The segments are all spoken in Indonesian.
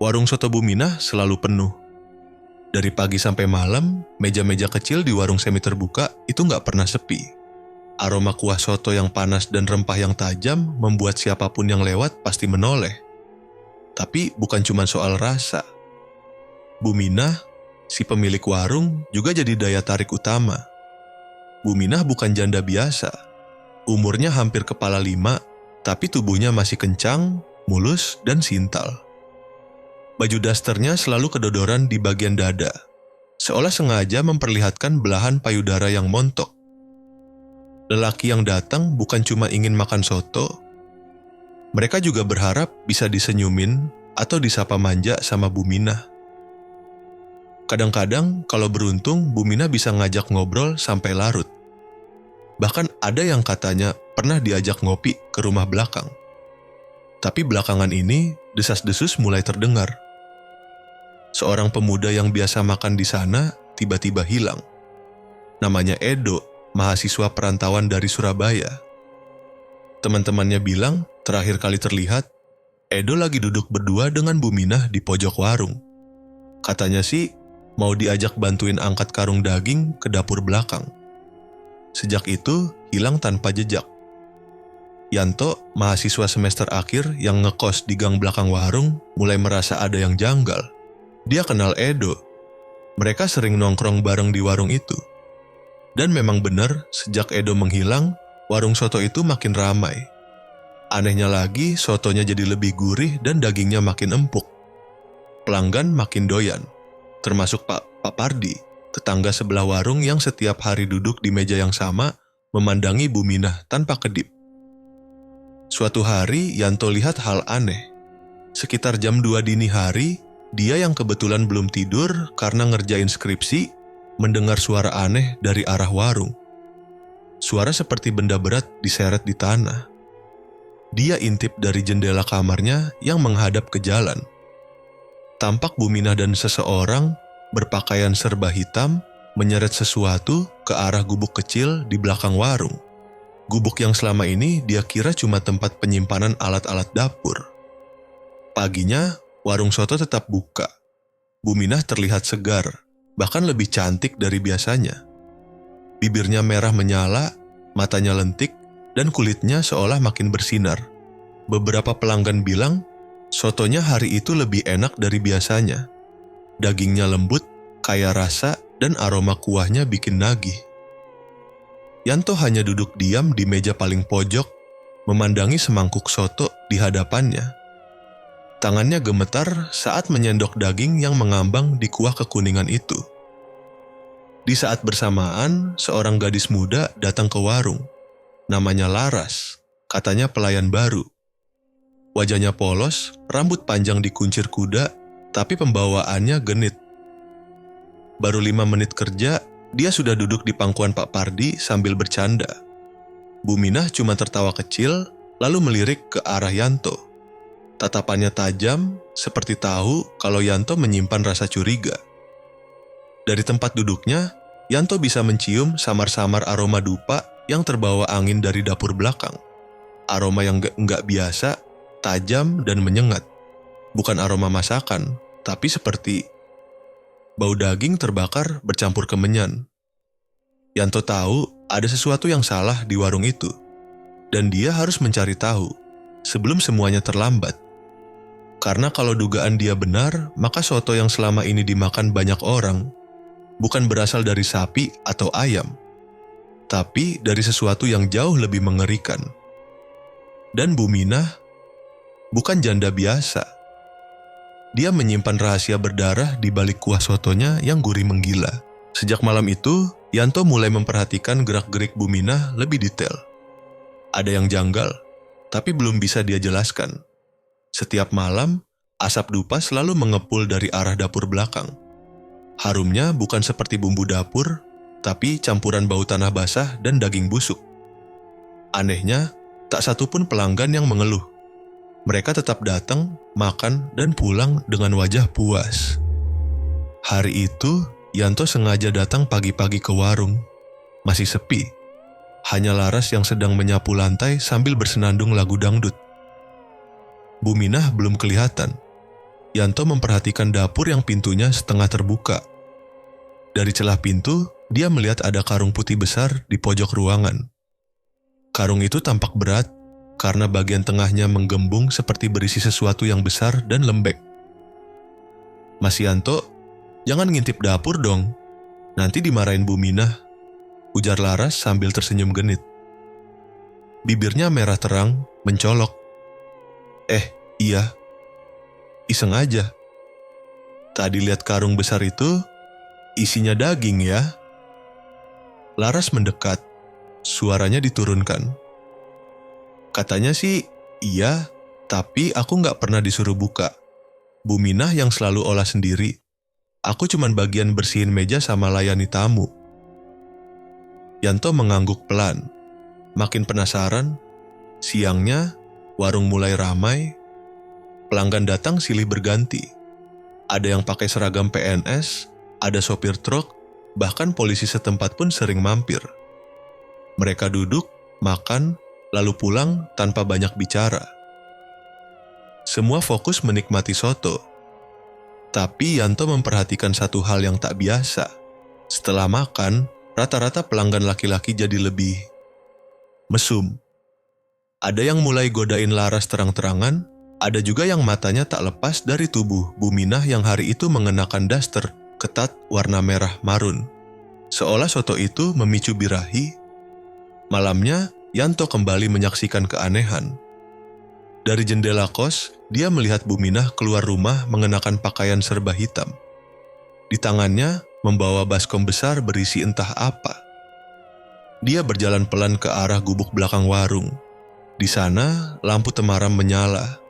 Warung soto Buminah selalu penuh. Dari pagi sampai malam, meja-meja kecil di warung semi terbuka itu nggak pernah sepi. Aroma kuah soto yang panas dan rempah yang tajam membuat siapapun yang lewat pasti menoleh. Tapi bukan cuma soal rasa. Buminah, si pemilik warung, juga jadi daya tarik utama. Buminah bukan janda biasa. Umurnya hampir kepala 5, tapi tubuhnya masih kencang, mulus, dan sintal. Baju dasternya selalu kedodoran di bagian dada, seolah sengaja memperlihatkan belahan payudara yang montok. Lelaki yang datang bukan cuma ingin makan soto, mereka juga berharap bisa disenyumin atau disapa manja sama Buminah. Kadang-kadang kalau beruntung, Buminah bisa ngajak ngobrol sampai larut. Bahkan ada yang katanya pernah diajak ngopi ke rumah belakang. Tapi belakangan ini, desas-desus mulai terdengar. Seorang pemuda yang biasa makan di sana tiba-tiba hilang. Namanya Edo, mahasiswa perantauan dari Surabaya. Teman-temannya bilang terakhir kali terlihat, Edo lagi duduk berdua dengan Buminah di pojok warung. Katanya sih, mau diajak bantuin angkat karung daging ke dapur belakang. Sejak itu, hilang tanpa jejak. Yanto, mahasiswa semester akhir yang ngekos di gang belakang warung, mulai merasa ada yang janggal. Dia kenal Edo. Mereka sering nongkrong bareng di warung itu. Dan memang benar, sejak Edo menghilang, warung soto itu makin ramai. Anehnya lagi, sotonya jadi lebih gurih dan dagingnya makin empuk. Pelanggan makin doyan. Termasuk Pak Pardi, tetangga sebelah warung yang setiap hari duduk di meja yang sama, memandangi Buminah tanpa kedip. Suatu hari, Yanto lihat hal aneh. Sekitar jam 2 dini hari, dia yang kebetulan belum tidur karena ngerjain skripsi, mendengar suara aneh dari arah warung. Suara seperti benda berat diseret di tanah. Dia intip dari jendela kamarnya yang menghadap ke jalan. Tampak Buminah dan seseorang berpakaian serba hitam menyeret sesuatu ke arah gubuk kecil di belakang warung. Gubuk yang selama ini dia kira cuma tempat penyimpanan alat-alat dapur. Paginya, warung soto tetap buka. Buminah terlihat segar, bahkan lebih cantik dari biasanya. Bibirnya merah menyala, matanya lentik, dan kulitnya seolah makin bersinar. Beberapa pelanggan bilang, sotonya hari itu lebih enak dari biasanya. Dagingnya lembut, kaya rasa, dan aroma kuahnya bikin nagih. Yanto hanya duduk diam di meja paling pojok, memandangi semangkuk soto di hadapannya. Tangannya gemetar saat menyendok daging yang mengambang di kuah kekuningan itu. Di saat bersamaan, seorang gadis muda datang ke warung. Namanya Laras, katanya pelayan baru. Wajahnya polos, rambut panjang dikuncir kuda, tapi pembawaannya genit. Baru 5 menit kerja, dia sudah duduk di pangkuan Pak Pardi sambil bercanda. Buminah cuma tertawa kecil, lalu melirik ke arah Yanto. Tatapannya tajam, seperti tahu kalau Yanto menyimpan rasa curiga. Dari tempat duduknya, Yanto bisa mencium samar-samar aroma dupa yang terbawa angin dari dapur belakang. Aroma yang nggak biasa, tajam dan menyengat. Bukan aroma masakan, tapi seperti bau daging terbakar bercampur kemenyan. Yanto tahu ada sesuatu yang salah di warung itu, dan dia harus mencari tahu sebelum semuanya terlambat. Karena kalau dugaan dia benar, maka soto yang selama ini dimakan banyak orang bukan berasal dari sapi atau ayam, tapi dari sesuatu yang jauh lebih mengerikan. Dan Buminah bukan janda biasa. Dia menyimpan rahasia berdarah di balik kuah sotonya yang gurih menggila. Sejak malam itu, Yanto mulai memperhatikan gerak-gerik Buminah lebih detail. Ada yang janggal, tapi belum bisa dia jelaskan. Setiap malam, asap dupa selalu mengepul dari arah dapur belakang. Harumnya bukan seperti bumbu dapur, tapi campuran bau tanah basah dan daging busuk. Anehnya, tak satupun pelanggan yang mengeluh. Mereka tetap datang, makan, dan pulang dengan wajah puas. Hari itu, Yanto sengaja datang pagi-pagi ke warung. Masih sepi. Hanya Laras yang sedang menyapu lantai sambil bersenandung lagu dangdut. Buminah belum kelihatan. Yanto memperhatikan dapur yang pintunya setengah terbuka. Dari celah pintu, dia melihat ada karung putih besar di pojok ruangan. Karung itu tampak berat karena bagian tengahnya menggembung seperti berisi sesuatu yang besar dan lembek. "Mas Yanto, jangan ngintip dapur dong. Nanti dimarahin Bu Minah," ujar Laras sambil tersenyum genit. Bibirnya merah terang, mencolok. Iya. Iseng aja. Tadi lihat karung besar itu, isinya daging ya." Laras mendekat, suaranya diturunkan. "Katanya sih, iya, tapi aku nggak pernah disuruh buka. Bu Minah yang selalu olah sendiri. Aku cuman bagian bersihin meja sama layani tamu." Yanto mengangguk pelan. Makin penasaran, siangnya warung mulai ramai. Pelanggan datang silih berganti. Ada yang pakai seragam PNS, ada sopir truk, bahkan polisi setempat pun sering mampir. Mereka duduk, makan, lalu pulang tanpa banyak bicara. Semua fokus menikmati soto. Tapi Yanto memperhatikan satu hal yang tak biasa. Setelah makan, rata-rata pelanggan laki-laki jadi lebih mesum. Ada yang mulai godain Laras terang-terangan, ada juga yang matanya tak lepas dari tubuh Bu Minah yang hari itu mengenakan daster ketat warna merah marun. Seolah soto itu memicu birahi. Malamnya, Yanto kembali menyaksikan keanehan. Dari jendela kos, dia melihat Bu Minah keluar rumah mengenakan pakaian serba hitam. Di tangannya, membawa baskom besar berisi entah apa. Dia berjalan pelan ke arah gubuk belakang warung. Di sana, lampu temaram menyala.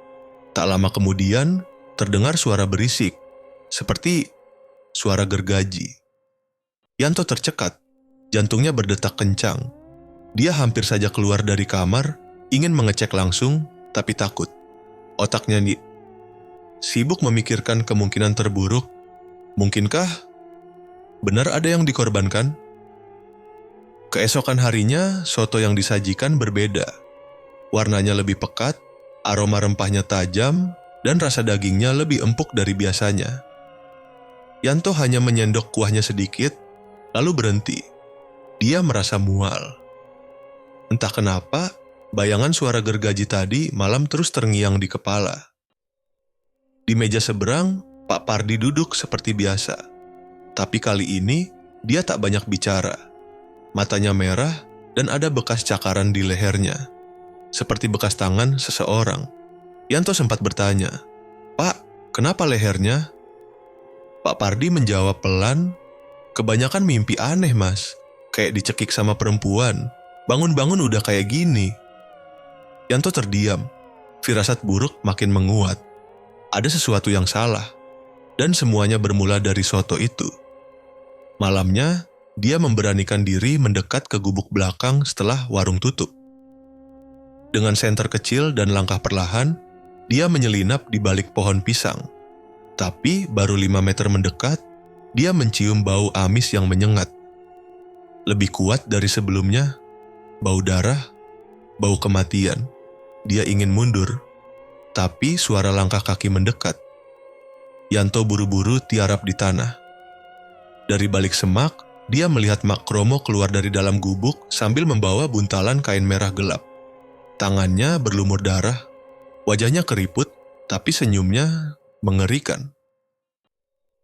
Tak lama kemudian, terdengar suara berisik, seperti suara gergaji. Yanto tercekat, jantungnya berdetak kencang. Dia hampir saja keluar dari kamar, ingin mengecek langsung, tapi takut. Otaknya sibuk memikirkan kemungkinan terburuk. Mungkinkah benar ada yang dikorbankan? Keesokan harinya, soto yang disajikan berbeda. Warnanya lebih pekat, aroma rempahnya tajam, dan rasa dagingnya lebih empuk dari biasanya. Yanto hanya menyendok kuahnya sedikit, lalu berhenti. Dia merasa mual. Entah kenapa, bayangan suara gergaji tadi malam terus terngiang di kepala. Di meja seberang, Pak Pardi duduk seperti biasa. Tapi kali ini, dia tak banyak bicara. Matanya merah dan ada bekas cakaran di lehernya, seperti bekas tangan seseorang. Yanto sempat bertanya, "Pak, kenapa lehernya?" Pak Pardi menjawab pelan, "Kebanyakan mimpi aneh, Mas. Kayak dicekik sama perempuan. Bangun-bangun udah kayak gini." Yanto terdiam. Firasat buruk makin menguat. Ada sesuatu yang salah. Dan semuanya bermula dari soto itu. Malamnya, dia memberanikan diri mendekat ke gubuk belakang setelah warung tutup. Dengan senter kecil dan langkah perlahan, dia menyelinap di balik pohon pisang. Tapi baru 5 meter mendekat, dia mencium bau amis yang menyengat. Lebih kuat dari sebelumnya, bau darah, bau kematian. Dia ingin mundur, tapi suara langkah kaki mendekat. Yanto buru-buru tiarap di tanah. Dari balik semak, dia melihat Mak Kromo keluar dari dalam gubuk sambil membawa buntalan kain merah gelap. Tangannya berlumur darah, wajahnya keriput, tapi senyumnya mengerikan.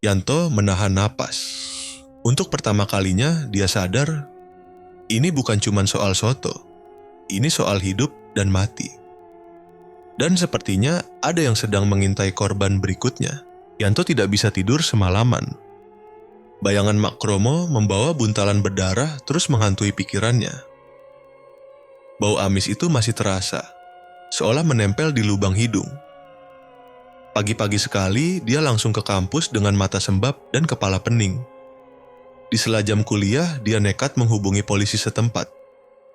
Yanto menahan napas. Untuk pertama kalinya dia sadar, ini bukan cuma soal soto, ini soal hidup dan mati. Dan sepertinya ada yang sedang mengintai korban berikutnya. Yanto tidak bisa tidur semalaman. Bayangan Mak Kromo membawa buntalan berdarah terus menghantui pikirannya. Bau amis itu masih terasa, seolah menempel di lubang hidung. Pagi-pagi sekali, dia langsung ke kampus dengan mata sembab dan kepala pening. Di sela jam kuliah, dia nekat menghubungi polisi setempat.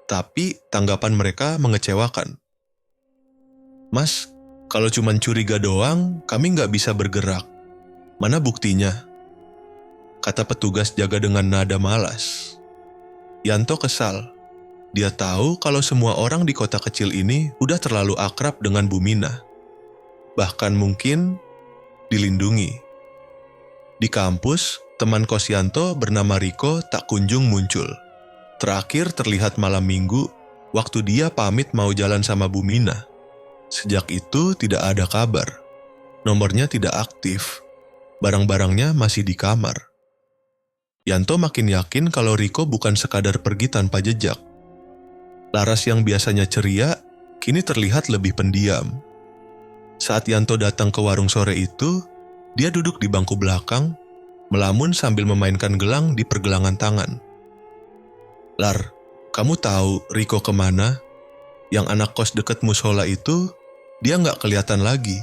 Tapi tanggapan mereka mengecewakan. "Mas, kalau cuma curiga doang, kami nggak bisa bergerak. Mana buktinya?" kata petugas jaga dengan nada malas. Yanto kesal. Dia tahu kalau semua orang di kota kecil ini udah terlalu akrab dengan Bu Minah. Bahkan mungkin dilindungi. Di kampus, teman kos Yanto bernama Riko tak kunjung muncul. Terakhir terlihat malam minggu, waktu dia pamit mau jalan sama Bu Mina. Sejak itu tidak ada kabar. Nomornya tidak aktif. Barang-barangnya masih di kamar. Yanto makin yakin kalau Riko bukan sekadar pergi tanpa jejak. Laras yang biasanya ceria, kini terlihat lebih pendiam. Saat Yanto datang ke warung sore itu, dia duduk di bangku belakang, melamun sambil memainkan gelang di pergelangan tangan. "Lar, kamu tahu Riko kemana? Yang anak kos deket musola itu, dia nggak kelihatan lagi."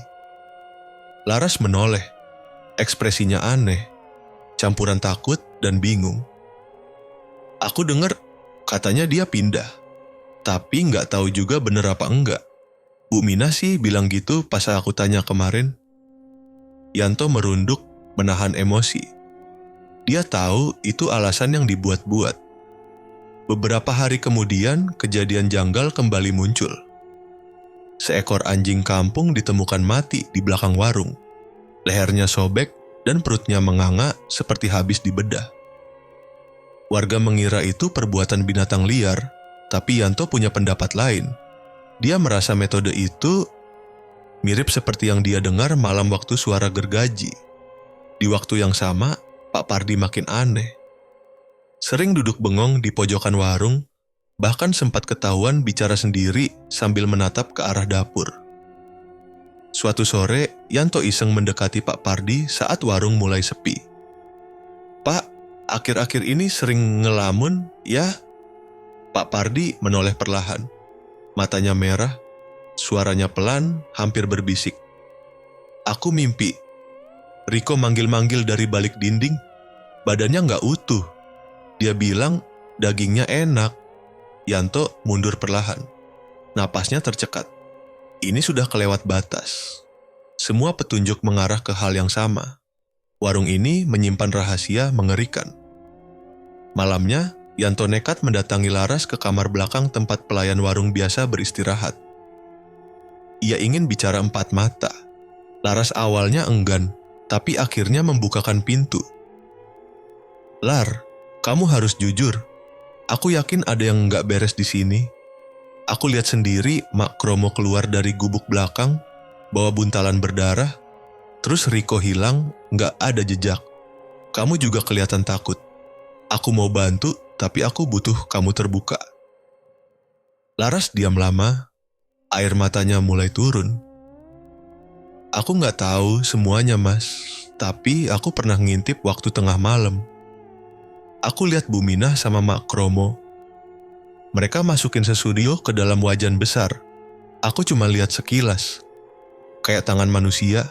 Laras menoleh. Ekspresinya aneh, campuran takut dan bingung. "Aku dengar katanya dia pindah, tapi nggak tahu juga bener apa enggak. Bu Mina sih bilang gitu pas aku tanya kemarin." Yanto merunduk, menahan emosi. Dia tahu itu alasan yang dibuat-buat. Beberapa hari kemudian, kejadian janggal kembali muncul. Seekor anjing kampung ditemukan mati di belakang warung. Lehernya sobek dan perutnya menganga seperti habis dibedah. Warga mengira itu perbuatan binatang liar, tapi Yanto punya pendapat lain. Dia merasa metode itu mirip seperti yang dia dengar malam waktu suara gergaji. Di waktu yang sama, Pak Pardi makin aneh. Sering duduk bengong di pojokan warung, bahkan sempat ketahuan bicara sendiri sambil menatap ke arah dapur. Suatu sore, Yanto iseng mendekati Pak Pardi saat warung mulai sepi. "Pak, akhir-akhir ini sering ngelamun, ya?" Pak Pardi menoleh perlahan. Matanya merah, suaranya pelan, hampir berbisik. "Aku mimpi. Riko manggil-manggil dari balik dinding. Badannya nggak utuh. Dia bilang dagingnya enak." Yanto mundur perlahan. Napasnya tercekat. Ini sudah kelewat batas. Semua petunjuk mengarah ke hal yang sama. Warung ini menyimpan rahasia mengerikan. Malamnya, Yanto nekat mendatangi Laras ke kamar belakang tempat pelayan warung biasa beristirahat. Ia ingin bicara empat mata. Laras awalnya enggan, tapi akhirnya membukakan pintu. "Lar, kamu harus jujur. Aku yakin ada yang nggak beres di sini. Aku lihat sendiri Mak Kromo keluar dari gubuk belakang, bawa buntalan berdarah, terus Riko hilang, nggak ada jejak. Kamu juga kelihatan takut. Aku mau bantu, tapi aku butuh kamu terbuka." Laras diam lama, air matanya mulai turun. "Aku nggak tahu semuanya, Mas, tapi aku pernah ngintip waktu tengah malam. Aku lihat Bu Minah sama Mak Kromo. Mereka masukin sesudio ke dalam wajan besar. Aku cuma lihat sekilas. Kayak tangan manusia.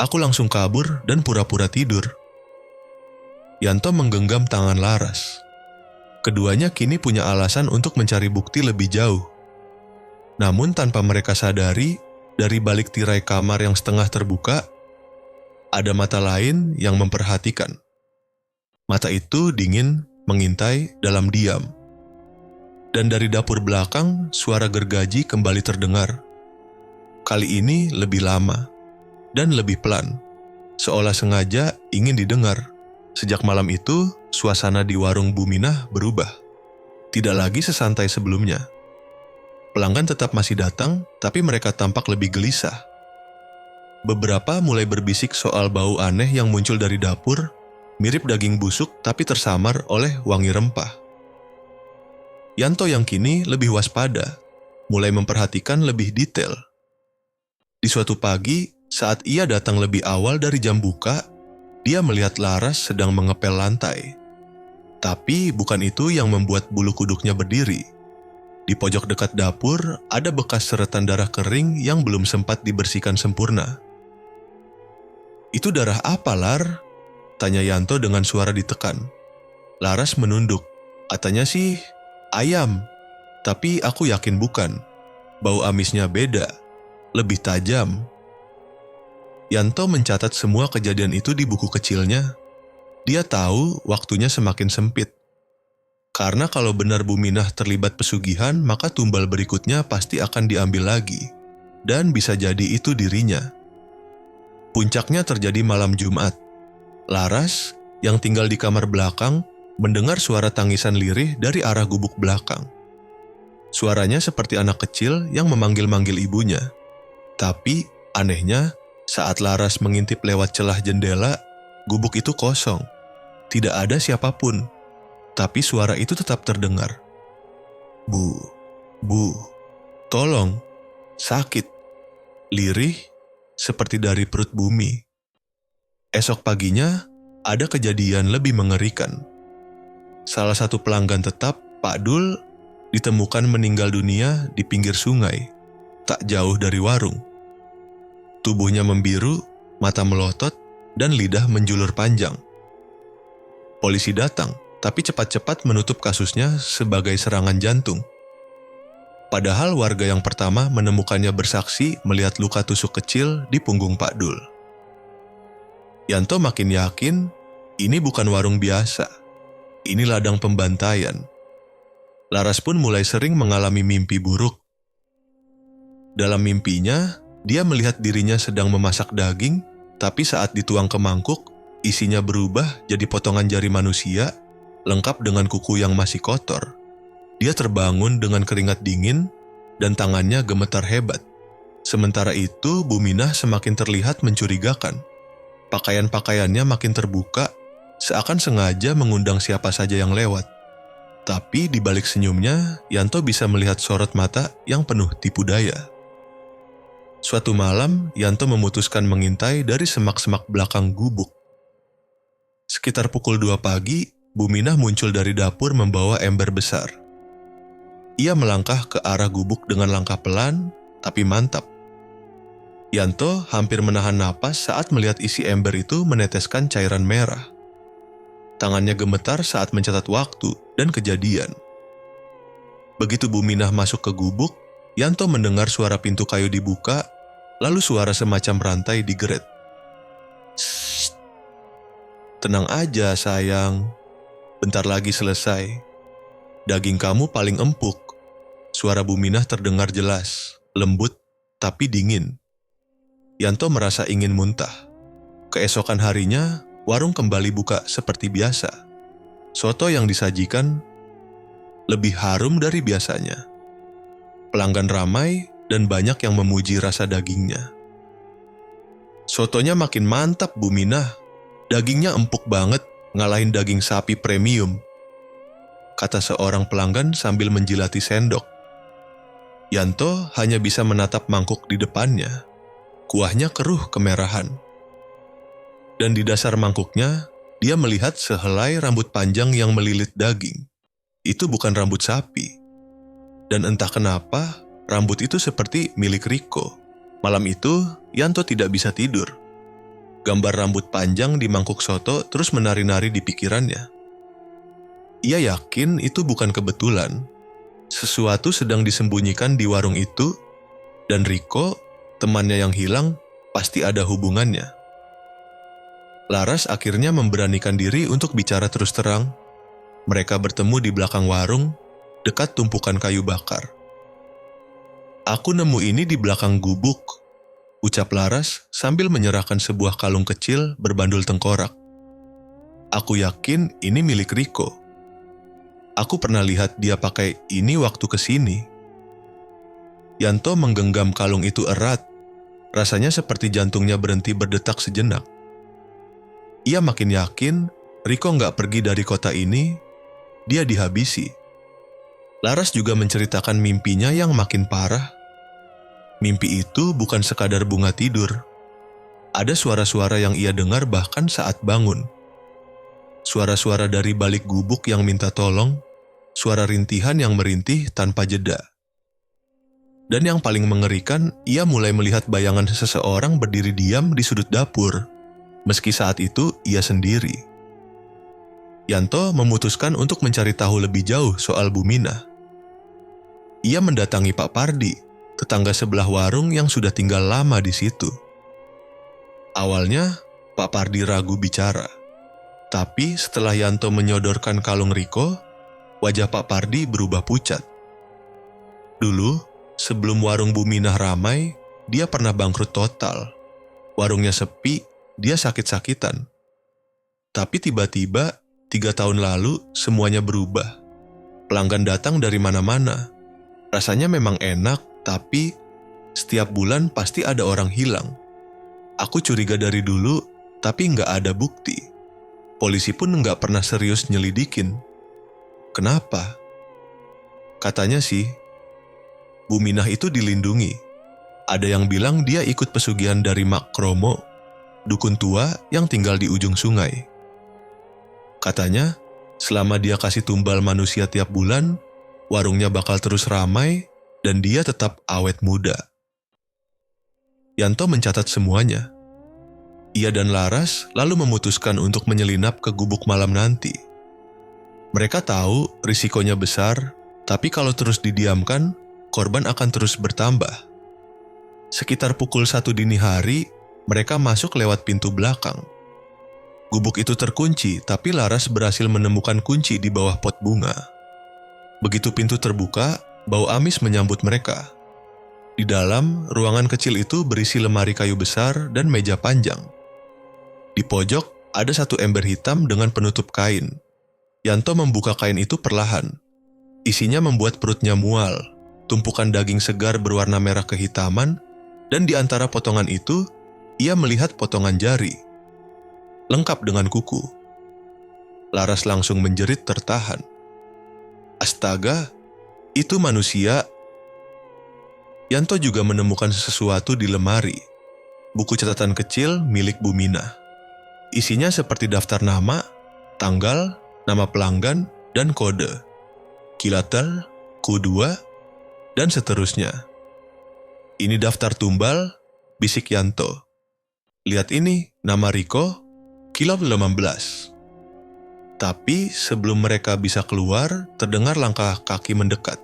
Aku langsung kabur dan pura-pura tidur." Yanto menggenggam tangan Laras. Keduanya kini punya alasan untuk mencari bukti lebih jauh. Namun tanpa mereka sadari, dari balik tirai kamar yang setengah terbuka, ada mata lain yang memperhatikan. Mata itu dingin, mengintai dalam diam. Dan dari dapur belakang, suara gergaji kembali terdengar. Kali ini lebih lama dan lebih pelan, seolah sengaja ingin didengar. Sejak malam itu, suasana di warung Bu Minah berubah. Tidak lagi sesantai sebelumnya. Pelanggan tetap masih datang, tapi mereka tampak lebih gelisah. Beberapa mulai berbisik soal bau aneh yang muncul dari dapur, mirip daging busuk tapi tersamar oleh wangi rempah. Yanto yang kini lebih waspada, mulai memperhatikan lebih detail. Di suatu pagi, saat ia datang lebih awal dari jam buka, dia melihat Laras sedang mengepel lantai. Tapi bukan itu yang membuat bulu kuduknya berdiri. Di pojok dekat dapur, ada bekas seretan darah kering yang belum sempat dibersihkan sempurna. "Itu darah apa, Lar?" tanya Yanto dengan suara ditekan. Laras menunduk. Katanya sih, ayam. Tapi aku yakin bukan. Bau amisnya beda. Lebih tajam. Yanto mencatat semua kejadian itu di buku kecilnya. Dia tahu waktunya semakin sempit. Karena kalau benar Bu Minah terlibat pesugihan, maka tumbal berikutnya pasti akan diambil lagi. Dan bisa jadi itu dirinya. Puncaknya terjadi malam Jumat. Laras, yang tinggal di kamar belakang, mendengar suara tangisan lirih dari arah gubuk belakang. Suaranya seperti anak kecil yang memanggil-manggil ibunya. Tapi, anehnya, saat Laras mengintip lewat celah jendela, gubuk itu kosong. Tidak ada siapapun. Tapi suara itu tetap terdengar. Bu, bu, tolong, sakit, lirih, seperti dari perut bumi. Esok paginya, ada kejadian lebih mengerikan. Salah satu pelanggan tetap, Pak Dul, ditemukan meninggal dunia di pinggir sungai, tak jauh dari warung. Tubuhnya membiru, mata melotot, dan lidah menjulur panjang. Polisi datang, tapi cepat-cepat menutup kasusnya sebagai serangan jantung. Padahal warga yang pertama menemukannya bersaksi melihat luka tusuk kecil di punggung Pak Dul. Yanto makin yakin ini bukan warung biasa. Ini ladang pembantaian. Laras pun mulai sering mengalami mimpi buruk. Dalam mimpinya, dia melihat dirinya sedang memasak daging, tapi saat dituang ke mangkuk, isinya berubah jadi potongan jari manusia, lengkap dengan kuku yang masih kotor. Dia terbangun dengan keringat dingin dan tangannya gemetar hebat. Sementara itu, Buminah semakin terlihat mencurigakan. Pakaian-pakaiannya makin terbuka, seakan sengaja mengundang siapa saja yang lewat. Tapi di balik senyumnya, Yanto bisa melihat sorot mata yang penuh tipu daya. Suatu malam, Yanto memutuskan mengintai dari semak-semak belakang gubuk. Sekitar pukul 2 pagi, Buminah muncul dari dapur membawa ember besar. Ia melangkah ke arah gubuk dengan langkah pelan, tapi mantap. Yanto hampir menahan napas saat melihat isi ember itu meneteskan cairan merah. Tangannya gemetar saat mencatat waktu dan kejadian. Begitu Buminah masuk ke gubuk, Yanto mendengar suara pintu kayu dibuka, lalu suara semacam rantai digeret. "Shh, tenang aja sayang, bentar lagi selesai. Daging kamu paling empuk." Suara Buminah terdengar jelas, lembut, tapi dingin. Yanto merasa ingin muntah. Keesokan harinya, warung kembali buka seperti biasa. Soto yang disajikan lebih harum dari biasanya. Pelanggan ramai dan banyak yang memuji rasa dagingnya. Sotonya makin mantap, Buminah. Dagingnya empuk banget, ngalahin daging sapi premium, kata seorang pelanggan sambil menjilati sendok. Yanto hanya bisa menatap mangkuk di depannya. Kuahnya keruh kemerahan. Dan di dasar mangkuknya, dia melihat sehelai rambut panjang yang melilit daging. Itu bukan rambut sapi. Dan entah kenapa, rambut itu seperti milik Riko. Malam itu, Yanto tidak bisa tidur. Gambar rambut panjang di mangkuk soto terus menari-nari di pikirannya. Ia yakin itu bukan kebetulan. Sesuatu sedang disembunyikan di warung itu, dan Riko, temannya yang hilang, pasti ada hubungannya. Laras akhirnya memberanikan diri untuk bicara terus terang. Mereka bertemu di belakang warung, dekat tumpukan kayu bakar. "Aku nemu ini di belakang gubuk," ucap Laras sambil menyerahkan sebuah kalung kecil berbandul tengkorak. "Aku yakin ini milik Riko. Aku pernah lihat dia pakai ini waktu kesini." Yanto menggenggam kalung itu erat. Rasanya seperti jantungnya berhenti berdetak sejenak. Ia makin yakin Riko nggak pergi dari kota ini, dia dihabisi. Laras juga menceritakan mimpinya yang makin parah. Mimpi itu bukan sekadar bunga tidur. Ada suara-suara yang ia dengar bahkan saat bangun. Suara-suara dari balik gubuk yang minta tolong, suara rintihan yang merintih tanpa jeda. Dan yang paling mengerikan, ia mulai melihat bayangan seseorang berdiri diam di sudut dapur, meski saat itu ia sendiri. Yanto memutuskan untuk mencari tahu lebih jauh soal Buminah. Ia mendatangi Pak Pardi, tetangga sebelah warung yang sudah tinggal lama di situ. Awalnya, Pak Pardi ragu bicara. Tapi setelah Yanto menyodorkan kalung Riko, wajah Pak Pardi berubah pucat. Dulu, sebelum warung Buminah ramai, dia pernah bangkrut total. Warungnya sepi, dia sakit-sakitan. Tapi tiba-tiba, 3 tahun lalu semuanya berubah. Pelanggan datang dari mana-mana. Rasanya memang enak, tapi setiap bulan pasti ada orang hilang. Aku curiga dari dulu, tapi nggak ada bukti. Polisi pun nggak pernah serius nyelidikin. Kenapa? Katanya sih, Bu Minah itu dilindungi. Ada yang bilang dia ikut pesugihan dari Mak Kromo, dukun tua yang tinggal di ujung sungai. Katanya, selama dia kasih tumbal manusia tiap bulan, warungnya bakal terus ramai dan dia tetap awet muda. Yanto mencatat semuanya. Ia dan Laras lalu memutuskan untuk menyelinap ke gubuk malam nanti. Mereka tahu risikonya besar, tapi kalau terus didiamkan, korban akan terus bertambah. Sekitar pukul 1 dini hari, mereka masuk lewat pintu belakang. Gubuk itu terkunci, tapi Laras berhasil menemukan kunci di bawah pot bunga. Begitu pintu terbuka, bau amis menyambut mereka. Di dalam, ruangan kecil itu berisi lemari kayu besar dan meja panjang. Di pojok, ada satu ember hitam dengan penutup kain. Yanto membuka kain itu perlahan. Isinya membuat perutnya mual. Tumpukan daging segar berwarna merah kehitaman, dan di antara potongan itu, ia melihat potongan jari. Lengkap dengan kuku. Laras langsung menjerit tertahan. Astaga, itu manusia. Yanto juga menemukan sesuatu di lemari. Buku catatan kecil milik Bu Minah. Isinya seperti daftar nama, tanggal, nama pelanggan, dan kode. Kilatel, Q2, dan seterusnya. Ini daftar tumbal, bisik Yanto. Lihat ini, nama Riko, Kilap 15. Tapi sebelum mereka bisa keluar, terdengar langkah kaki mendekat.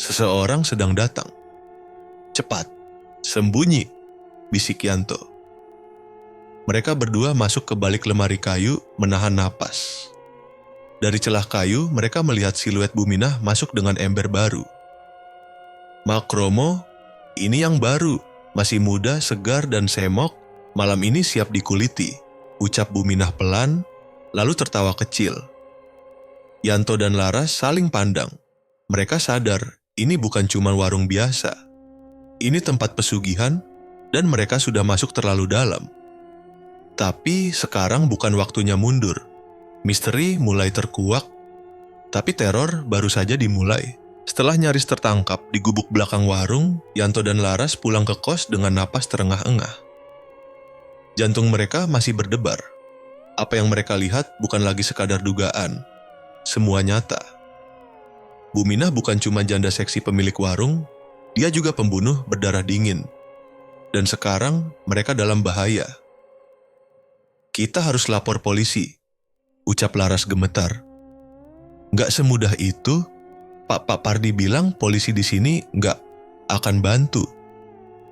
Seseorang sedang datang. Cepat, sembunyi, bisik Yanto. Mereka berdua masuk ke balik lemari kayu, menahan napas. Dari celah kayu, mereka melihat siluet Bu Minah masuk dengan ember baru. Mak Kromo, ini yang baru, masih muda, segar, dan semok, malam ini siap dikuliti, ucap Bu Minah pelan, lalu tertawa kecil. Yanto dan Laras saling pandang. Mereka sadar, ini bukan cuma warung biasa. Ini tempat pesugihan, dan mereka sudah masuk terlalu dalam. Tapi sekarang bukan waktunya mundur. Misteri mulai terkuak, tapi teror baru saja dimulai. Setelah nyaris tertangkap di gubuk belakang warung, Yanto dan Laras pulang ke kos dengan napas terengah-engah. Jantung mereka masih berdebar. Apa yang mereka lihat bukan lagi sekadar dugaan. Semua nyata. Bu Minah bukan cuma janda seksi pemilik warung, dia juga pembunuh berdarah dingin. Dan sekarang mereka dalam bahaya. Kita harus lapor polisi, ucap Laras gemetar. Gak semudah itu. Pak Pardi bilang polisi di sini gak akan bantu.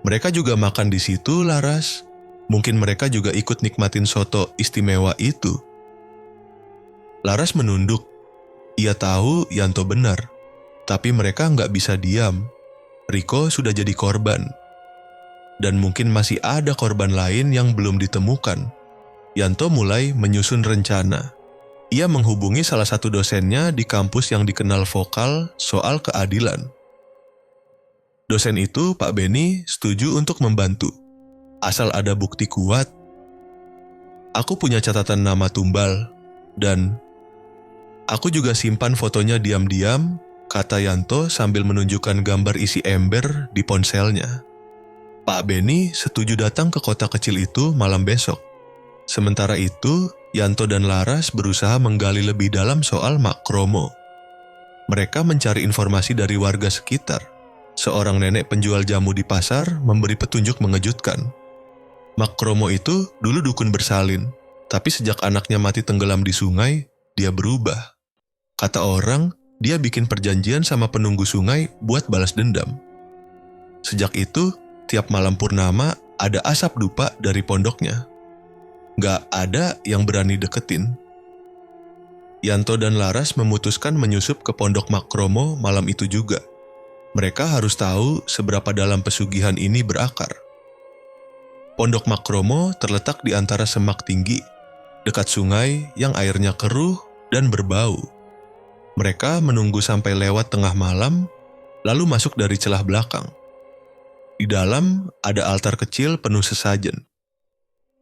Mereka juga makan di situ, Laras. Mungkin mereka juga ikut nikmatin soto istimewa itu. Laras menunduk. Ia tahu Yanto benar, tapi mereka gak bisa diam. Riko sudah jadi korban. Dan mungkin masih ada korban lain yang belum ditemukan. Yanto mulai menyusun rencana. Ia menghubungi salah satu dosennya di kampus yang dikenal vokal soal keadilan. Dosen itu, Pak Beni, setuju untuk membantu. Asal ada bukti kuat. Aku punya catatan nama tumbal, dan aku juga simpan fotonya diam-diam, kata Yanto sambil menunjukkan gambar isi ember di ponselnya. Pak Beni setuju datang ke kota kecil itu malam besok. Sementara itu, Yanto dan Laras berusaha menggali lebih dalam soal Mak Kromo. Mereka mencari informasi dari warga sekitar. Seorang nenek penjual jamu di pasar memberi petunjuk mengejutkan. Mak Kromo itu dulu dukun bersalin, tapi sejak anaknya mati tenggelam di sungai, dia berubah. Kata orang, dia bikin perjanjian sama penunggu sungai buat balas dendam. Sejak itu, tiap malam purnama ada asap dupa dari pondoknya. Gak ada yang berani deketin. Yanto dan Laras memutuskan menyusup ke pondok Mak Kromo malam itu juga. Mereka harus tahu seberapa dalam pesugihan ini berakar. Pondok Makromo terletak di antara semak tinggi, dekat sungai yang airnya keruh dan berbau. Mereka menunggu sampai lewat tengah malam, lalu masuk dari celah belakang. Di dalam ada altar kecil penuh sesajen.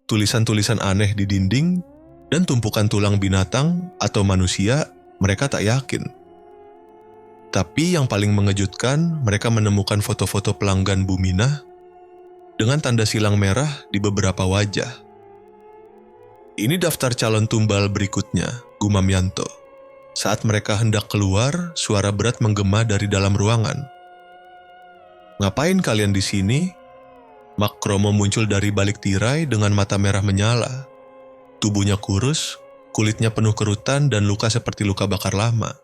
Tulisan-tulisan aneh di dinding dan tumpukan tulang binatang atau manusia mereka tak yakin. Tapi yang paling mengejutkan, mereka menemukan foto-foto pelanggan Buminah dengan tanda silang merah di beberapa wajah. Ini daftar calon tumbal berikutnya, gumam Yanto. Saat mereka hendak keluar, suara berat menggema dari dalam ruangan. "Ngapain kalian di sini?" Makromo muncul dari balik tirai dengan mata merah menyala. Tubuhnya kurus, kulitnya penuh kerutan dan luka seperti luka bakar lama.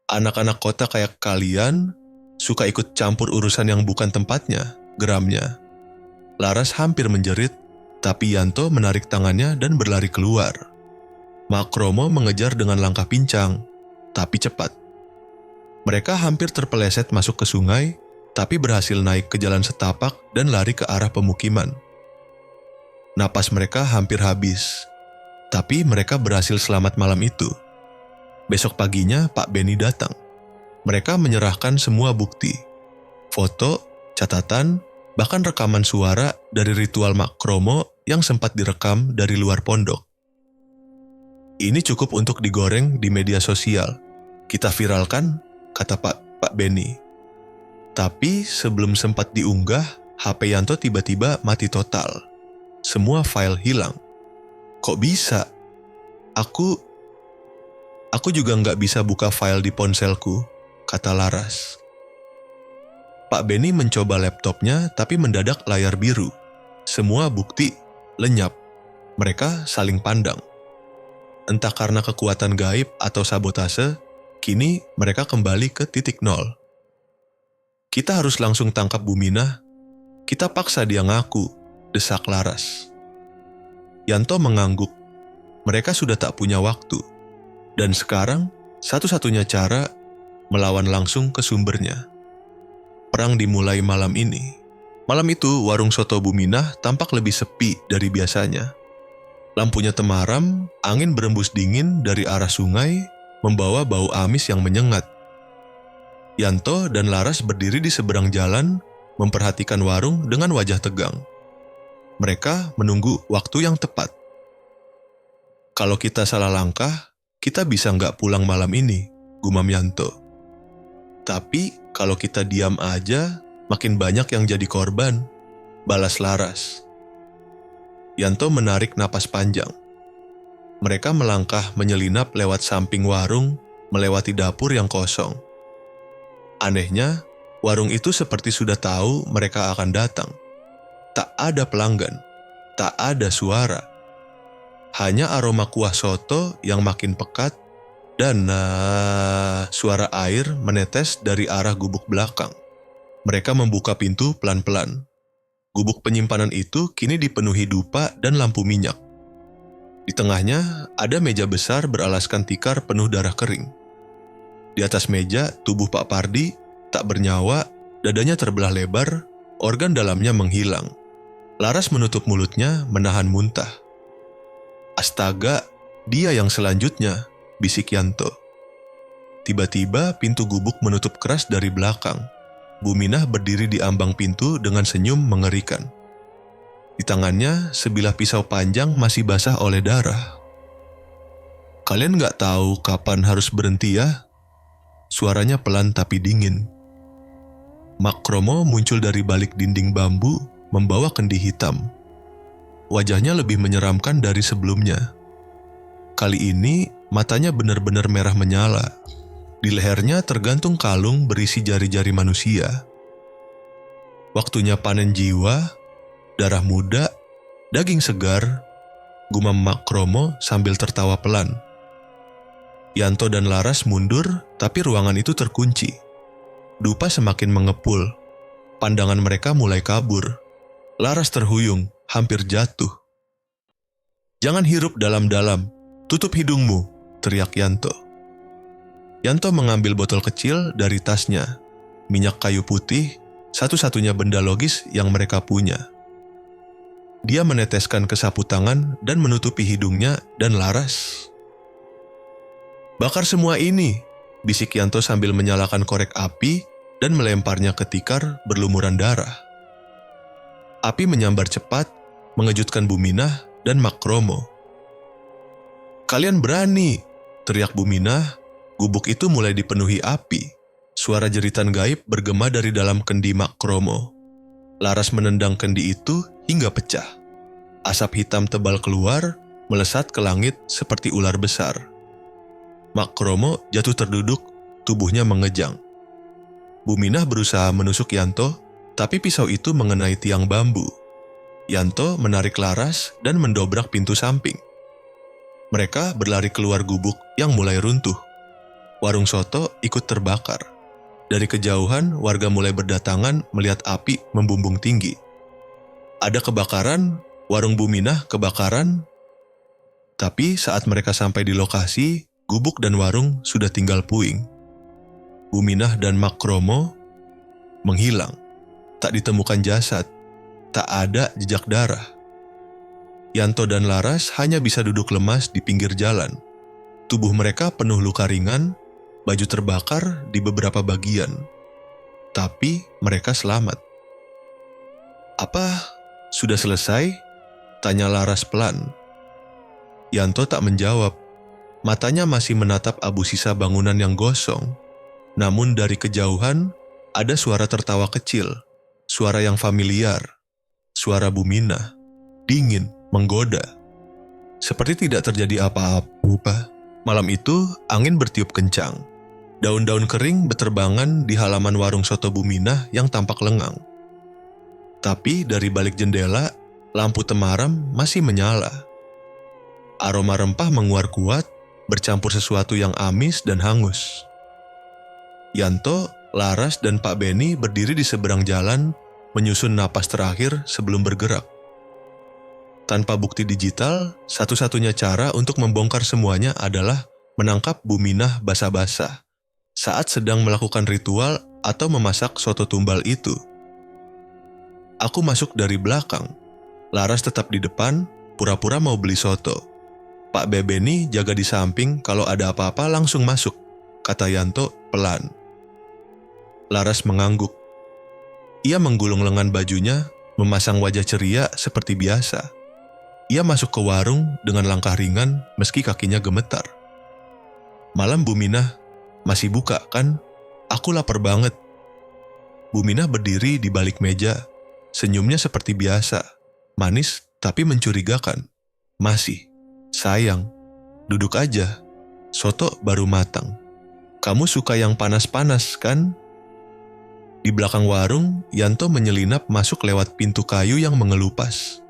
"Anak-anak kota kayak kalian suka ikut campur urusan yang bukan tempatnya," geramnya. Laras hampir menjerit, tapi Yanto menarik tangannya dan berlari keluar. Makromo mengejar dengan langkah pincang, tapi cepat. Mereka hampir terpeleset masuk ke sungai, tapi berhasil naik ke jalan setapak dan lari ke arah pemukiman. Napas mereka hampir habis, tapi mereka berhasil selamat malam itu. Besok paginya Pak Benny datang. Mereka menyerahkan semua bukti, foto, catatan, bahkan rekaman suara dari ritual Makromo yang sempat direkam dari luar pondok. "Ini cukup untuk digoreng di media sosial. Kita viralkan," kata Pak Benny. Tapi sebelum sempat diunggah, HP Yanto tiba-tiba mati total. Semua file hilang. "Kok bisa? Aku juga nggak bisa buka file di ponselku," kata Laras. Pak Benny mencoba laptopnya tapi mendadak layar biru. Semua bukti lenyap. Mereka saling pandang. Entah karena kekuatan gaib atau sabotase, kini mereka kembali ke titik nol. "Kita harus langsung tangkap Buminah. Kita paksa dia ngaku," desak Laras. Yanto mengangguk. Mereka sudah tak punya waktu. Dan sekarang, satu-satunya cara melawan langsung ke sumbernya. Perang dimulai malam ini. Malam itu, warung soto Buminah tampak lebih sepi dari biasanya. Lampunya temaram, angin berembus dingin dari arah sungai, membawa bau amis yang menyengat. Yanto dan Laras berdiri di seberang jalan, memperhatikan warung dengan wajah tegang. Mereka menunggu waktu yang tepat. "Kalau kita salah langkah, kita bisa nggak pulang malam ini," gumam Yanto. "Tapi kalau kita diam aja, makin banyak yang jadi korban," balas Laras. Yanto menarik napas panjang. Mereka melangkah menyelinap lewat samping warung, melewati dapur yang kosong. Anehnya, warung itu seperti sudah tahu mereka akan datang. Tak ada pelanggan, tak ada suara. Hanya aroma kuah soto yang makin pekat dan suara air menetes dari arah gubuk belakang. Mereka membuka pintu pelan-pelan. Gubuk penyimpanan itu kini dipenuhi dupa dan lampu minyak. Di tengahnya ada meja besar beralaskan tikar penuh darah kering. Di atas meja, tubuh Pak Pardi tak bernyawa, dadanya terbelah lebar, organ dalamnya menghilang. Laras menutup mulutnya, menahan muntah. "Astaga, dia yang selanjutnya," bisik Yanto. Tiba-tiba pintu gubuk menutup keras dari belakang. Buminah berdiri di ambang pintu dengan senyum mengerikan. Di tangannya, sebilah pisau panjang masih basah oleh darah. "Kalian nggak tahu kapan harus berhenti ya?" Suaranya pelan tapi dingin. Makromo muncul dari balik dinding bambu, membawa kendi hitam. Wajahnya lebih menyeramkan dari sebelumnya. Kali ini, matanya benar-benar merah menyala. Di lehernya tergantung kalung berisi jari-jari manusia. "Waktunya panen jiwa, darah muda, daging segar," gumam Makromo sambil tertawa pelan. Yanto dan Laras mundur, tapi ruangan itu terkunci. Dupa semakin mengepul. Pandangan mereka mulai kabur. Laras terhuyung, hampir jatuh. "Jangan hirup dalam-dalam, tutup hidungmu," teriak Yanto. Yanto mengambil botol kecil dari tasnya. Minyak kayu putih, satu-satunya benda logis yang mereka punya. Dia meneteskan ke sapu tangan dan menutupi hidungnya dan Laras. "Bakar semua ini," bisik Yanto sambil menyalakan korek api dan melemparnya ke tikar berlumuran darah. Api menyambar cepat, mengejutkan Buminah dan Makromo. "Kalian berani!" teriak Buminah. Gubuk itu mulai dipenuhi api. Suara jeritan gaib bergema dari dalam kendi Makromo. Laras menendang kendi itu hingga pecah. Asap hitam tebal keluar, melesat ke langit seperti ular besar. Makromo jatuh terduduk, tubuhnya mengejang. Buminah berusaha menusuk Yanto, tapi pisau itu mengenai tiang bambu. Yanto menarik Laras dan mendobrak pintu samping. Mereka berlari keluar gubuk yang mulai runtuh. Warung soto ikut terbakar. Dari kejauhan, warga mulai berdatangan melihat api membumbung tinggi. Ada kebakaran, warung Buminah kebakaran. Tapi saat mereka sampai di lokasi, gubuk dan warung sudah tinggal puing. Buminah dan Makromo menghilang. Tak ditemukan jasad, tak ada jejak darah. Yanto dan Laras hanya bisa duduk lemas di pinggir jalan. Tubuh mereka penuh luka ringan, baju terbakar di beberapa bagian. Tapi mereka selamat. "Apa? Sudah selesai?" tanya Laras pelan. Yanto tak menjawab. Matanya masih menatap abu sisa bangunan yang gosong. Namun dari kejauhan, ada suara tertawa kecil. Suara yang familiar. Suara Buminah. Dingin, menggoda. Seperti tidak terjadi apa-apa. Malam itu, angin bertiup kencang. Daun-daun kering beterbangan di halaman warung soto Buminah yang tampak lengang. Tapi dari balik jendela, lampu temaram masih menyala. Aroma rempah menguar kuat, bercampur sesuatu yang amis dan hangus. Yanto, Laras, dan Pak Beni berdiri di seberang jalan, menyusun napas terakhir sebelum bergerak. Tanpa bukti digital, satu-satunya cara untuk membongkar semuanya adalah menangkap Buminah basah-basah saat sedang melakukan ritual atau memasak soto tumbal itu. Aku masuk dari belakang. Laras tetap di depan, pura-pura mau beli soto. Pak Bebeni jaga di samping, kalau ada apa-apa langsung masuk, kata Yanto pelan. Laras mengangguk. Ia menggulung lengan bajunya, memasang wajah ceria seperti biasa. Ia masuk ke warung dengan langkah ringan meski kakinya gemetar. "Malam Buminah, masih buka kan? Aku lapar banget." Buminah berdiri di balik meja, senyumnya seperti biasa, manis tapi mencurigakan. "Masih, sayang, duduk aja, soto baru matang. Kamu suka yang panas-panas kan?" Di belakang warung, Yanto menyelinap masuk lewat pintu kayu yang mengelupas.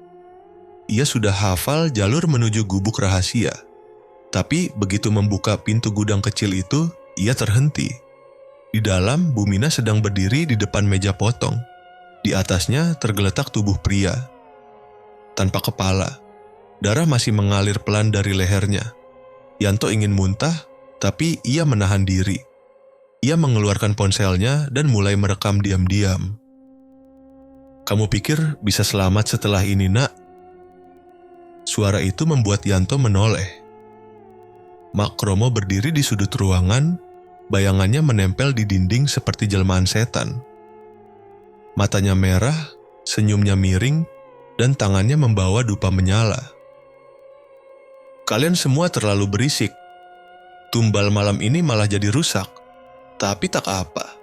Ia sudah hafal jalur menuju gubuk rahasia. Tapi begitu membuka pintu gudang kecil itu, ia terhenti. Di dalam, Buminah sedang berdiri di depan meja potong. Di atasnya tergeletak tubuh pria. Tanpa kepala, darah masih mengalir pelan dari lehernya. Yanto ingin muntah, tapi ia menahan diri. Ia mengeluarkan ponselnya dan mulai merekam diam-diam. "Kamu pikir bisa selamat setelah ini, nak?" Suara itu membuat Yanto menoleh. Makromo berdiri di sudut ruangan, bayangannya menempel di dinding seperti jelmaan setan. Matanya merah, senyumnya miring, dan tangannya membawa dupa menyala. "Kalian semua terlalu berisik. Tumbal malam ini malah jadi rusak. Tapi tak apa.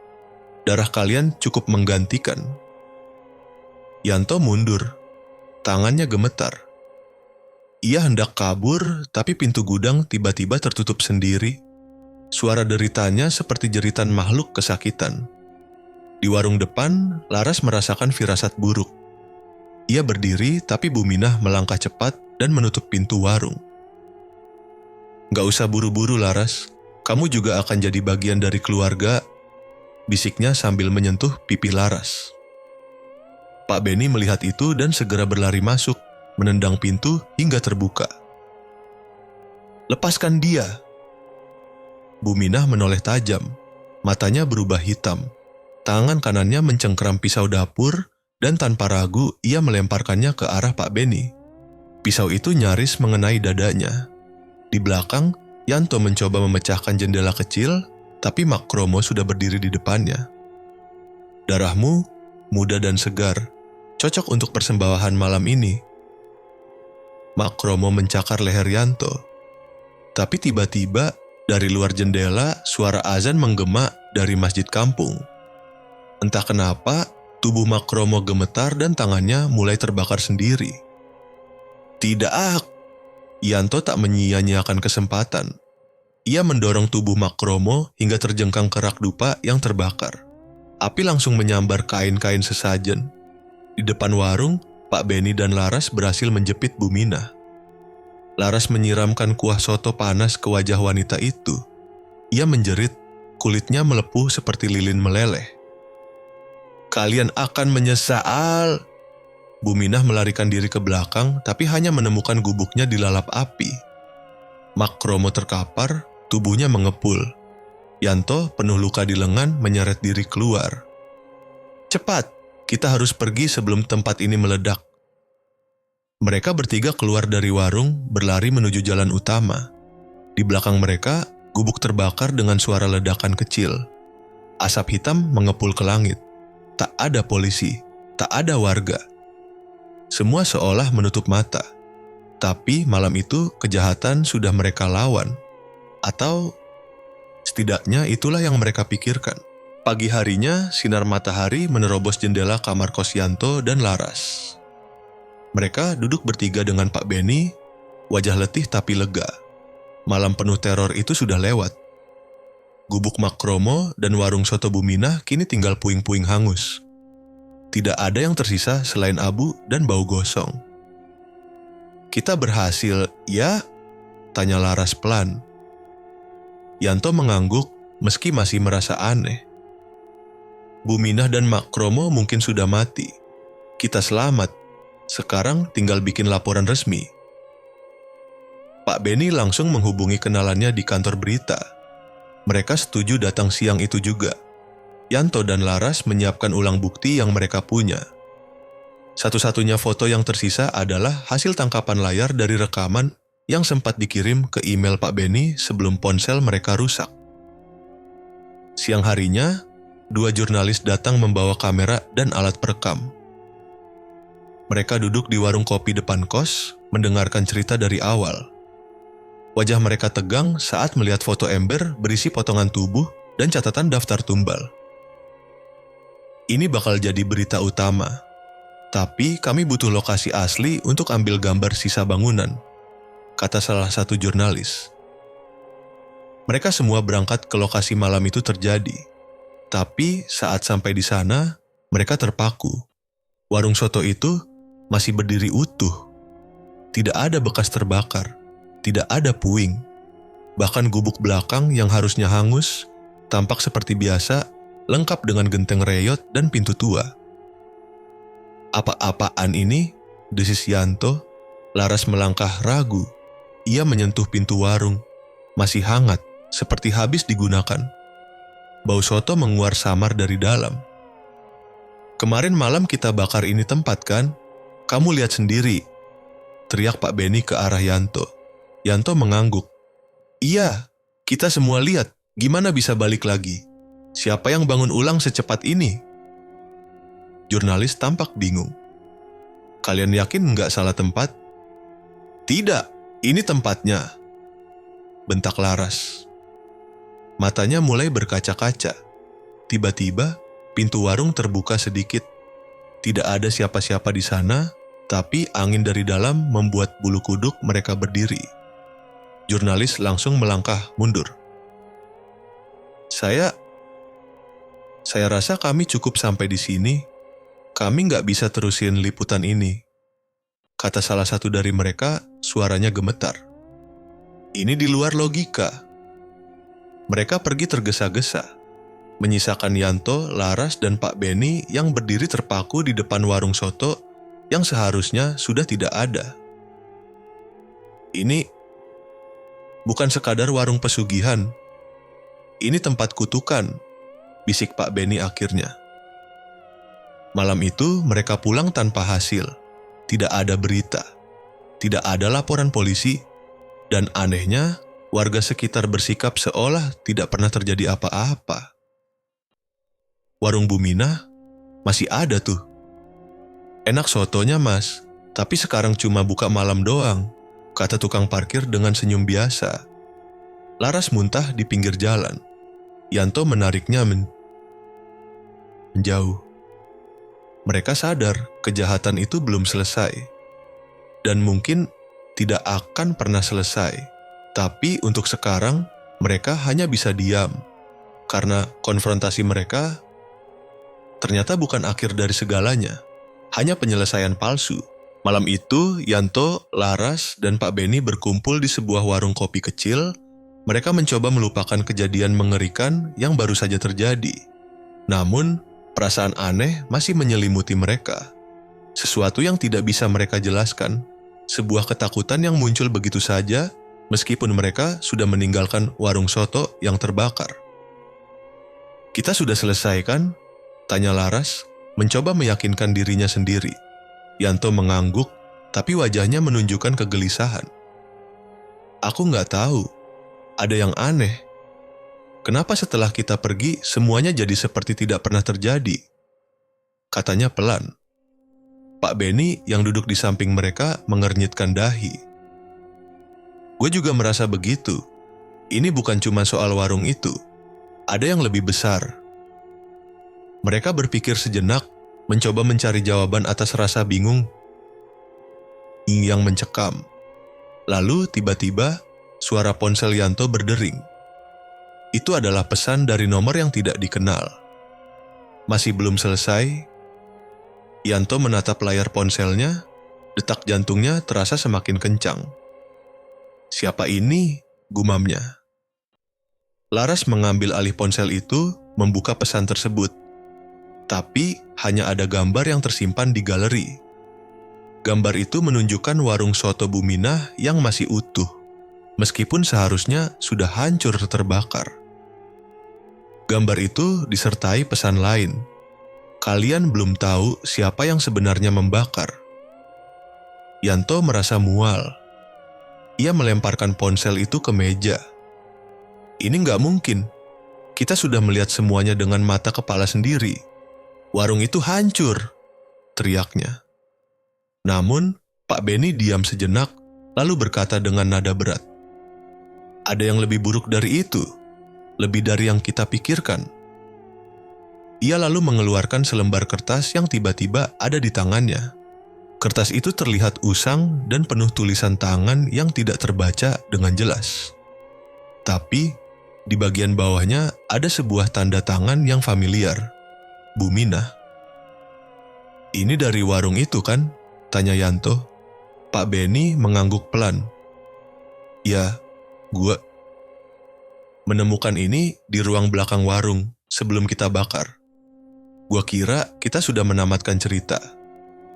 Darah kalian cukup menggantikan." Yanto mundur. Tangannya gemetar. Ia hendak kabur, tapi pintu gudang tiba-tiba tertutup sendiri. Suara deritanya seperti jeritan makhluk kesakitan. Di warung depan, Laras merasakan firasat buruk. Ia berdiri, tapi Buminah melangkah cepat dan menutup pintu warung. "Gak usah buru-buru, Laras. Kamu juga akan jadi bagian dari keluarga," bisiknya sambil menyentuh pipi Laras. Pak Beni melihat itu dan segera berlari masuk, menendang pintu hingga terbuka. "Lepaskan dia!" Buminah menoleh tajam. Matanya berubah hitam. Tangan kanannya mencengkeram pisau dapur, dan tanpa ragu ia melemparkannya ke arah Pak Beni. Pisau itu nyaris mengenai dadanya. Di belakang, Yanto mencoba memecahkan jendela kecil, tapi Makromo sudah berdiri di depannya. "Darahmu, muda dan segar, cocok untuk persembahan malam ini." Makromo mencakar leher Yanto. Tapi tiba-tiba, dari luar jendela, suara azan menggema dari masjid kampung. Entah kenapa, tubuh Makromo gemetar dan tangannya mulai terbakar sendiri. "Tidak!" Yanto tak menyia-nyiakan kesempatan. Ia mendorong tubuh Makromo hingga terjengkang ke rak dupa yang terbakar. Api langsung menyambar kain-kain sesajen. Di depan warung, Pak Beni dan Laras berhasil menjepit Bumina. Laras menyiramkan kuah soto panas ke wajah wanita itu. Ia menjerit, kulitnya melepuh seperti lilin meleleh. "Kalian akan menyesal!" Buminah melarikan diri ke belakang, tapi hanya menemukan gubuknya dilalap api. Makromo terkapar, tubuhnya mengepul. Yanto, penuh luka di lengan, menyeret diri keluar. "Cepat, kita harus pergi sebelum tempat ini meledak." Mereka bertiga keluar dari warung, berlari menuju jalan utama. Di belakang mereka, gubuk terbakar dengan suara ledakan kecil. Asap hitam mengepul ke langit. Tak ada polisi, tak ada warga. Semua seolah menutup mata. Tapi malam itu kejahatan sudah mereka lawan. Atau setidaknya itulah yang mereka pikirkan. Pagi harinya, sinar matahari menerobos jendela kamar kos Yanto dan Laras. Mereka duduk bertiga dengan Pak Beni, wajah letih tapi lega. Malam penuh teror itu sudah lewat. Gubuk Makromo dan warung soto Buminah kini tinggal puing-puing hangus. Tidak ada yang tersisa selain abu dan bau gosong. "Kita berhasil, ya?" tanya Laras pelan. Yanto mengangguk meski masih merasa aneh. "Buminah dan Makromo mungkin sudah mati. Kita selamat. Sekarang tinggal bikin laporan resmi." Pak Beni langsung menghubungi kenalannya di kantor berita. Mereka setuju datang siang itu juga. Yanto dan Laras menyiapkan ulang bukti yang mereka punya. Satu-satunya foto yang tersisa adalah hasil tangkapan layar dari rekaman yang sempat dikirim ke email Pak Beni sebelum ponsel mereka rusak. Siang harinya, 2 jurnalis datang membawa kamera dan alat perekam. Mereka duduk di warung kopi depan kos, mendengarkan cerita dari awal. Wajah mereka tegang saat melihat foto ember berisi potongan tubuh dan catatan daftar tumbal. "Ini bakal jadi berita utama. Tapi kami butuh lokasi asli untuk ambil gambar sisa bangunan," kata salah satu jurnalis. Mereka semua berangkat ke lokasi malam itu terjadi. Tapi saat sampai di sana, mereka terpaku. Warung soto itu masih berdiri utuh. Tidak ada bekas terbakar, tidak ada puing. Bahkan gubuk belakang yang harusnya hangus, tampak seperti biasa, lengkap dengan genteng reyot dan pintu tua. "Apa-apaan ini?" desis Yanto. Laras melangkah ragu. Ia menyentuh pintu warung. Masih hangat, seperti habis digunakan. Bau soto menguar samar dari dalam. "Kemarin malam kita bakar ini tempat kan? Kamu lihat sendiri," teriak Pak Beni ke arah Yanto. Yanto mengangguk. "Iya, kita semua lihat. Gimana bisa balik lagi? Siapa yang bangun ulang secepat ini?" Jurnalis tampak bingung. "Kalian yakin nggak salah tempat?" "Tidak, ini tempatnya," bentak Laras. Matanya mulai berkaca-kaca. Tiba-tiba, pintu warung terbuka sedikit. Tidak ada siapa-siapa di sana, tapi angin dari dalam membuat bulu kuduk mereka berdiri. Jurnalis langsung melangkah mundur. Saya rasa kami cukup sampai di sini. Kami nggak bisa terusin liputan ini," kata salah satu dari mereka, suaranya gemetar. "Ini di luar logika." Mereka pergi tergesa-gesa, menyisakan Yanto, Laras, dan Pak Beni yang berdiri terpaku di depan warung soto yang seharusnya sudah tidak ada. "Ini bukan sekadar warung pesugihan. Ini tempat kutukan," bisik Pak Beni akhirnya. Malam itu mereka pulang tanpa hasil. Tidak ada berita. Tidak ada laporan polisi. Dan anehnya, warga sekitar bersikap seolah tidak pernah terjadi apa-apa. Warung Buminah masih ada tuh. Enak sotonya mas, tapi sekarang cuma buka malam doang, kata tukang parkir dengan senyum biasa. Laras muntah di pinggir jalan. Yanto menariknya menjauh. Mereka sadar kejahatan itu belum selesai. Dan mungkin tidak akan pernah selesai. Tapi untuk sekarang, mereka hanya bisa diam. Karena konfrontasi mereka ternyata bukan akhir dari segalanya. Hanya penyelesaian palsu. Malam itu, Yanto, Laras, dan Pak Beni berkumpul di sebuah warung kopi kecil. Mereka mencoba melupakan kejadian mengerikan yang baru saja terjadi. Namun, perasaan aneh masih menyelimuti mereka. Sesuatu yang tidak bisa mereka jelaskan. Sebuah ketakutan yang muncul begitu saja, meskipun mereka sudah meninggalkan warung soto yang terbakar. "Kita sudah selesai kan?" tanya Laras, mencoba meyakinkan dirinya sendiri. Yanto mengangguk, tapi wajahnya menunjukkan kegelisahan. "Aku nggak tahu. Ada yang aneh. Kenapa setelah kita pergi, semuanya jadi seperti tidak pernah terjadi?" katanya pelan. Pak Beni yang duduk di samping mereka mengernyitkan dahi. "Gue juga merasa begitu. Ini bukan cuma soal warung itu. Ada yang lebih besar." Mereka berpikir sejenak, mencoba mencari jawaban atas rasa bingung yang mencekam. Lalu tiba-tiba suara ponsel Yanto berdering. Itu adalah pesan dari nomor yang tidak dikenal. Masih belum selesai, Yanto menatap layar ponselnya, detak jantungnya terasa semakin kencang. "Siapa ini?" gumamnya. Laras mengambil alih ponsel itu, membuka pesan tersebut. Tapi hanya ada gambar yang tersimpan di galeri. Gambar itu menunjukkan warung soto Buminah yang masih utuh, meskipun seharusnya sudah hancur terbakar. Gambar itu disertai pesan lain. "Kalian belum tahu siapa yang sebenarnya membakar." Yanto merasa mual. Ia melemparkan ponsel itu ke meja. "Ini nggak mungkin. Kita sudah melihat semuanya dengan mata kepala sendiri. Warung itu hancur," teriaknya. Namun, Pak Beni diam sejenak, lalu berkata dengan nada berat, "Ada yang lebih buruk dari itu, lebih dari yang kita pikirkan." Ia lalu mengeluarkan selembar kertas yang tiba-tiba ada di tangannya. Kertas itu terlihat usang dan penuh tulisan tangan yang tidak terbaca dengan jelas. Tapi, di bagian bawahnya ada sebuah tanda tangan yang familiar. Buminah. "Ini dari warung itu kan?" tanya Yanto. Pak Beni mengangguk pelan. "Ya, gua menemukan ini di ruang belakang warung sebelum kita bakar. Gua kira kita sudah menamatkan cerita,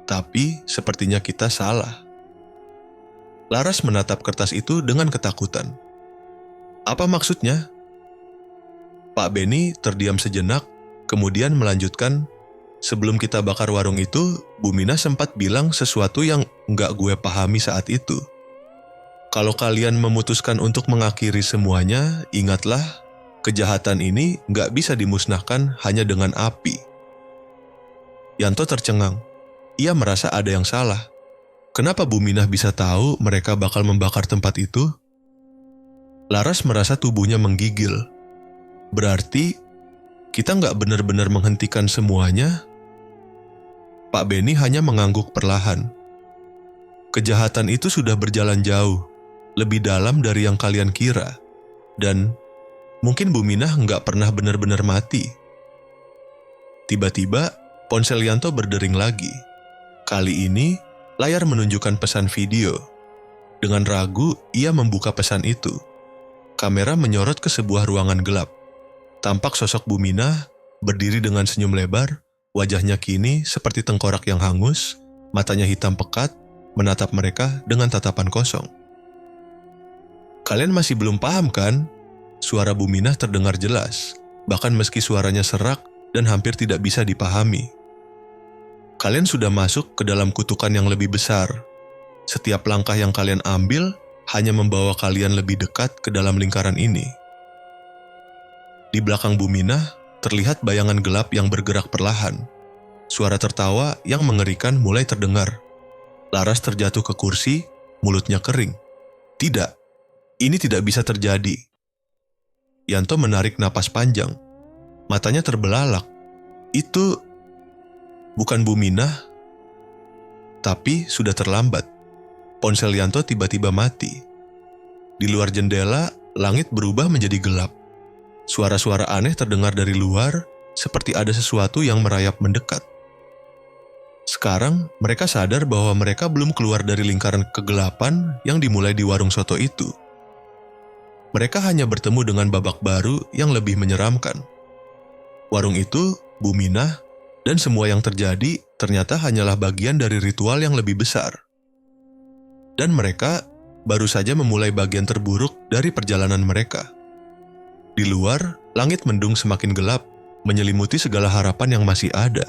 tapi sepertinya kita salah." Laras menatap kertas itu dengan ketakutan. "Apa maksudnya?" Pak Beni terdiam sejenak, kemudian melanjutkan, "Sebelum kita bakar warung itu, Buminah sempat bilang sesuatu yang nggak gue pahami saat itu. Kalau kalian memutuskan untuk mengakhiri semuanya, ingatlah, kejahatan ini nggak bisa dimusnahkan hanya dengan api." Yanto tercengang. Ia merasa ada yang salah. Kenapa Buminah bisa tahu mereka bakal membakar tempat itu? Laras merasa tubuhnya menggigil. Berarti kita nggak benar-benar menghentikan semuanya? Pak Beni hanya mengangguk perlahan. "Kejahatan itu sudah berjalan jauh, lebih dalam dari yang kalian kira. Dan mungkin Buminah nggak pernah benar-benar mati." Tiba-tiba, ponsel Yanto berdering lagi. Kali ini, layar menunjukkan pesan video. Dengan ragu, ia membuka pesan itu. Kamera menyorot ke sebuah ruangan gelap. Tampak sosok Buminah berdiri dengan senyum lebar, wajahnya kini seperti tengkorak yang hangus, matanya hitam pekat, menatap mereka dengan tatapan kosong. "Kalian masih belum paham kan?" Suara Buminah terdengar jelas, bahkan meski suaranya serak dan hampir tidak bisa dipahami. Kalian sudah masuk ke dalam kutukan yang lebih besar. Setiap langkah yang kalian ambil hanya membawa kalian lebih dekat ke dalam lingkaran ini. Di belakang Buminah, terlihat bayangan gelap yang bergerak perlahan. Suara tertawa yang mengerikan mulai terdengar. Laras terjatuh ke kursi, mulutnya kering. Tidak, ini tidak bisa terjadi. Yanto menarik napas panjang. Matanya terbelalak. Itu bukan Buminah, tapi sudah terlambat. Ponsel Yanto tiba-tiba mati. Di luar jendela, langit berubah menjadi gelap. Suara-suara aneh terdengar dari luar, seperti ada sesuatu yang merayap mendekat. Sekarang, mereka sadar bahwa mereka belum keluar dari lingkaran kegelapan yang dimulai di warung soto itu. Mereka hanya bertemu dengan babak baru yang lebih menyeramkan. Warung itu, Buminah, dan semua yang terjadi ternyata hanyalah bagian dari ritual yang lebih besar. Dan mereka baru saja memulai bagian terburuk dari perjalanan mereka. Di luar, langit mendung semakin gelap, menyelimuti segala harapan yang masih ada.